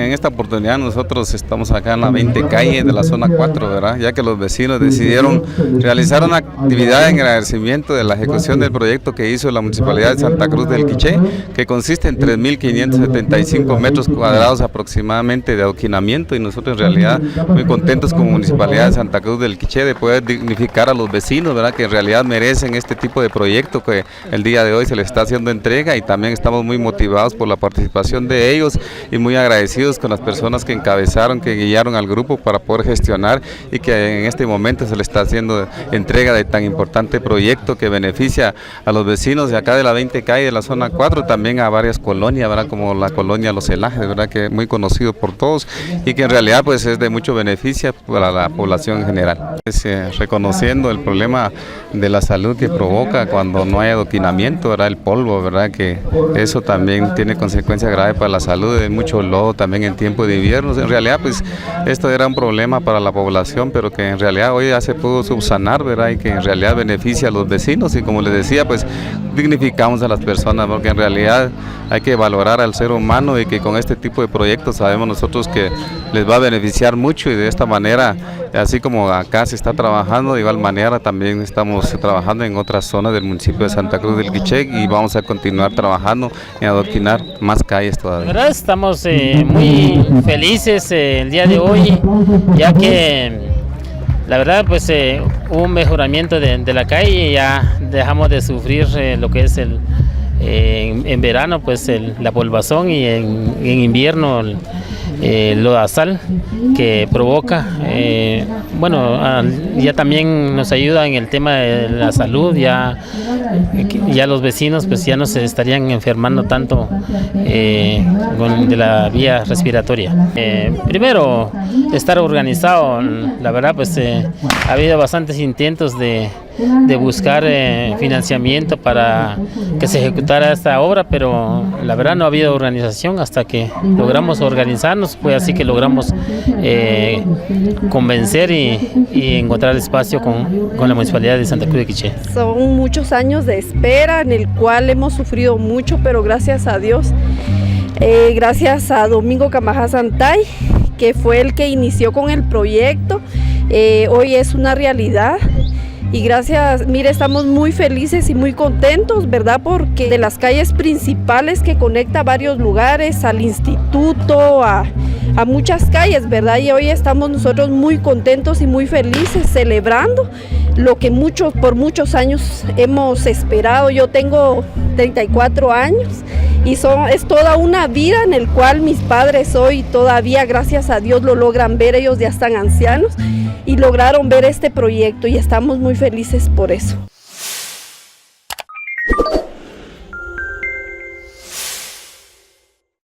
en esta oportunidad nosotros estamos acá en la 20 calle de la zona 4, ¿verdad? Ya que los vecinos decidieron realizar una actividad en agradecimiento de la ejecución del proyecto que hizo la Municipalidad de Santa Cruz del Quiché, que consiste en 3.575 metros cuadrados aproximadamente de adoquinamiento, y nosotros en realidad muy contentos como Municipalidad de Santa Cruz del Quiché de poder dignificar a los vecinos, ¿verdad? Que en realidad merecen este tipo de proyecto que el día de hoy se les está haciendo entrega, y también estamos muy motivados por la participación de ellos y muy agradecidos con las personas que encabezaron, que guiaron al grupo para poder gestionar, y que en este momento se le está haciendo entrega de tan importante proyecto que beneficia a los vecinos de acá de la 20 calle de la zona 4, también a varias colonias, ¿verdad? Como la colonia Los Celajes, ¿verdad? Que es muy conocido por todos y que en realidad pues es de mucho beneficio para la población en general. Reconociendo el problema de la salud que provoca cuando no hay adoquinamiento, ¿verdad? El polvo, ¿verdad? Que eso también tiene consecuencias graves para la salud, de mucho lodo también en tiempo de invierno. En realidad pues esto era un problema para la población, pero que en realidad hoy ya se pudo subsanar, ¿verdad? Y que en realidad beneficia a los vecinos, y como les decía, pues dignificamos a las personas, porque en realidad hay que valorar al ser humano, y que con este tipo de proyectos sabemos nosotros que les va a beneficiar mucho, y de esta manera, así como acá se está trabajando, de igual manera también estamos trabajando en otras zonas del municipio de Santa Cruz del Quiché, y vamos a continuar trabajando en adoquinar más calles todavía. La verdad estamos muy felices el día de hoy, ya que la verdad pues hubo un mejoramiento de la calle, y ya dejamos de sufrir lo que es en verano pues la polvazón, y en invierno el lodazal que provoca. Bueno, ya también nos ayuda en el tema de la salud, ya los vecinos pues ya no se estarían enfermando tanto de la vía respiratoria. Primero, estar organizado. La verdad pues ha habido bastantes intentos de buscar financiamiento para que se ejecutara esta obra, pero la verdad no ha habido organización. Hasta que logramos organizarnos, fue así que logramos convencer y encontrar espacio con la Municipalidad de Santa Cruz de Quiché. Son muchos años de espera en el cual hemos sufrido mucho, pero gracias a Dios, gracias a Domingo Camaja Santay, que fue el que inició con el proyecto, hoy es una realidad. Y gracias, mire, estamos muy felices y muy contentos, ¿verdad? Porque de las calles principales que conecta a varios lugares, al instituto, a muchas calles, ¿verdad? Y hoy estamos nosotros muy contentos y muy felices celebrando lo que por muchos años hemos esperado. Yo tengo 34 años y es toda una vida en el cual mis padres hoy todavía, gracias a Dios, lo logran ver. Ellos ya están ancianos y lograron ver este proyecto, y estamos muy felices por eso.